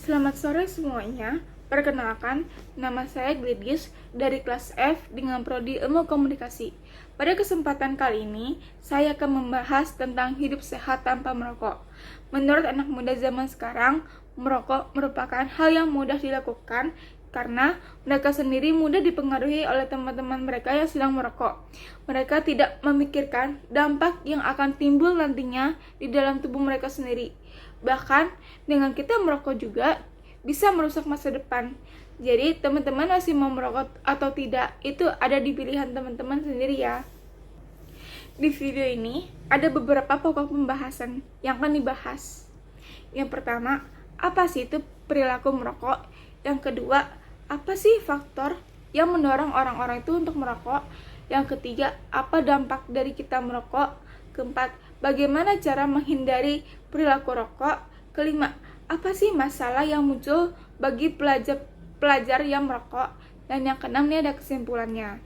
Selamat sore semuanya. Perkenalkan, nama saya Glidis dari kelas F dengan prodi Ilmu Komunikasi. Pada kesempatan kali ini, saya akan membahas tentang hidup sehat tanpa merokok. Menurut anak muda zaman sekarang, merokok merupakan hal yang mudah dilakukan karena mereka sendiri mudah dipengaruhi oleh teman-teman mereka yang sedang merokok. Mereka tidak memikirkan dampak yang akan timbul nantinya di dalam tubuh mereka sendiri. Bahkan dengan kita merokok juga bisa merusak masa depan. Jadi teman-teman masih mau merokok atau tidak, itu ada di pilihan teman-teman sendiri ya. Di video ini ada beberapa pokok pembahasan yang akan dibahas. Yang pertama, apa sih itu perilaku merokok? Yang kedua, apa sih faktor yang mendorong orang-orang itu untuk merokok? Yang ketiga, apa dampak dari kita merokok? Keempat, bagaimana cara menghindari perilaku rokok? Kelima, apa sih masalah yang muncul bagi pelajar yang merokok? Dan yang keenam, ini ada kesimpulannya.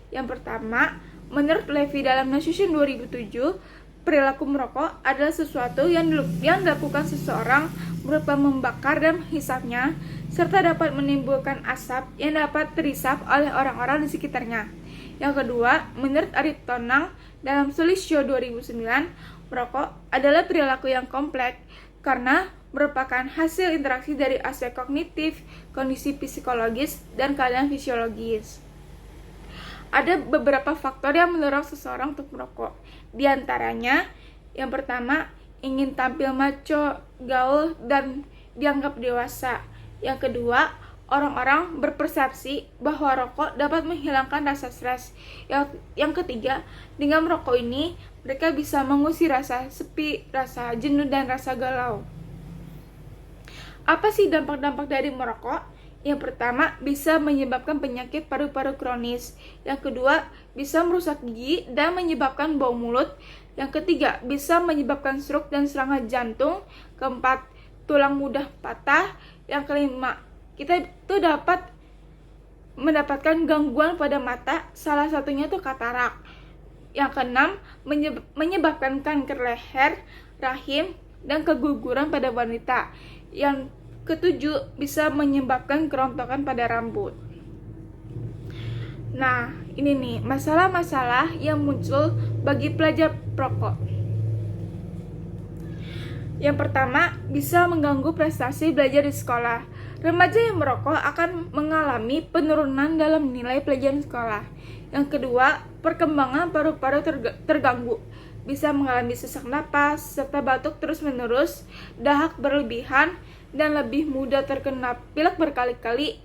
Yang pertama, menurut Levy dalam Nasushin 2007, perilaku merokok adalah sesuatu yang dilakukan seseorang berupa membakar dan menghisapnya, serta dapat menimbulkan asap yang dapat terhisap oleh orang-orang di sekitarnya. Yang kedua, menurut Arif Tonang dalam Sulistyo 2009, merokok adalah perilaku yang kompleks karena merupakan hasil interaksi dari aspek kognitif, kondisi psikologis, dan keadaan fisiologis. Ada beberapa faktor yang mendorong seseorang untuk merokok. Di antaranya, yang pertama, ingin tampil macho, gaul, dan dianggap dewasa. Yang kedua, orang-orang berpersepsi bahwa rokok dapat menghilangkan rasa stres. Yang ketiga, dengan merokok ini, mereka bisa mengusir rasa sepi, rasa jenuh, dan rasa galau. Apa sih dampak-dampak dari merokok? Yang pertama, bisa menyebabkan penyakit paru-paru kronis. Yang kedua, bisa merusak gigi dan menyebabkan bau mulut. Yang ketiga, bisa menyebabkan stroke dan serangan jantung. Keempat, tulang mudah patah. Yang kelima, kita itu dapat mendapatkan gangguan pada mata, salah satunya itu katarak. Yang keenam, menyebabkan kanker leher, rahim, dan keguguran pada wanita. Yang ketujuh, bisa menyebabkan kerontokan pada rambut. Nah, ini nih masalah-masalah yang muncul bagi pelajar perokok. Yang pertama, bisa mengganggu prestasi belajar di sekolah. Remaja yang merokok akan mengalami penurunan dalam nilai pelajaran sekolah. Yang kedua, perkembangan paru-paru terganggu. Bisa mengalami sesak napas, serta batuk terus-menerus, dahak berlebihan, dan lebih mudah terkena pilek berkali-kali,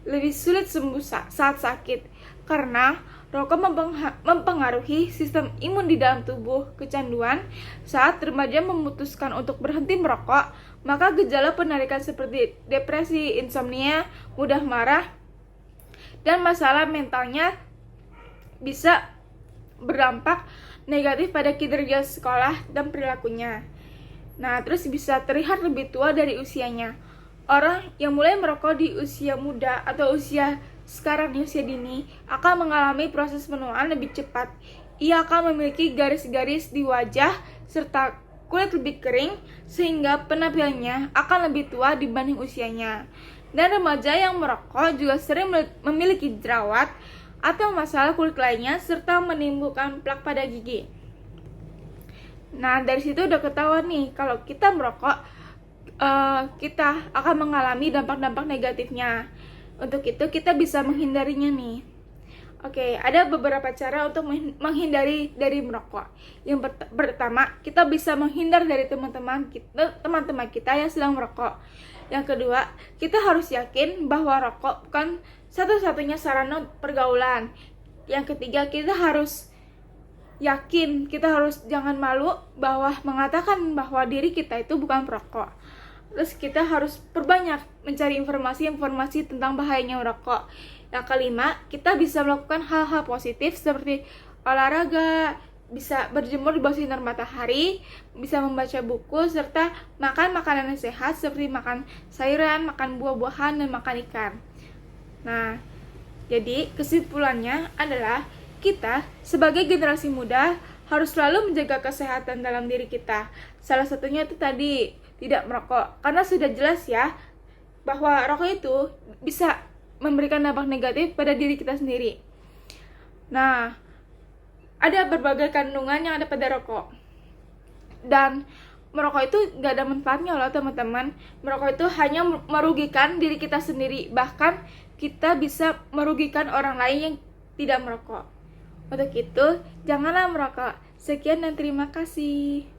lebih sulit sembuh saat sakit. Karena rokok mempengaruhi sistem imun di dalam tubuh. Kecanduan, saat remaja memutuskan untuk berhenti merokok, maka gejala penarikan seperti depresi, insomnia, mudah marah, dan masalah mentalnya bisa berdampak negatif pada kinerja sekolah dan perilakunya. Nah, terus bisa terlihat lebih tua dari usianya. Orang yang mulai merokok di usia muda atau usia sekarang di usia dini akan mengalami proses penuaan lebih cepat. Ia akan memiliki garis-garis di wajah serta kulit lebih kering sehingga penampilannya akan lebih tua dibanding usianya. Dan remaja yang merokok juga sering memiliki jerawat atau masalah kulit lainnya serta menimbulkan plak pada gigi. Nah, dari situ udah ketahuan nih kalau kita merokok kita akan mengalami dampak-dampak negatifnya. Untuk itu kita bisa menghindarinya nih. Oke, ada beberapa cara untuk menghindari dari merokok. Yang pertama, kita bisa menghindar dari teman-teman kita yang sedang merokok. Yang kedua, kita harus yakin bahwa rokok bukan satu-satunya sarana pergaulan. Yang ketiga, kita harus yakin, kita harus jangan malu bahwa mengatakan bahwa diri kita itu bukan perokok. Terus kita harus perbanyak mencari informasi tentang bahayanya merokok. Yang kelima, kita bisa melakukan hal-hal positif seperti olahraga, bisa berjemur di bawah sinar matahari, bisa membaca buku, serta makan makanan yang sehat seperti makan sayuran, makan buah-buahan, dan makan ikan. Nah, jadi kesimpulannya adalah kita sebagai generasi muda harus selalu menjaga kesehatan dalam diri kita. Salah satunya itu tadi, tidak merokok. Karena sudah jelas ya, bahwa rokok itu bisa memberikan dampak negatif pada diri kita sendiri. Nah, ada berbagai kandungan yang ada pada rokok. Dan merokok itu gak ada manfaatnya loh teman-teman. Merokok itu hanya merugikan diri kita sendiri. Bahkan kita bisa merugikan orang lain yang tidak merokok. Untuk itu, janganlah merokok. Sekian dan terima kasih.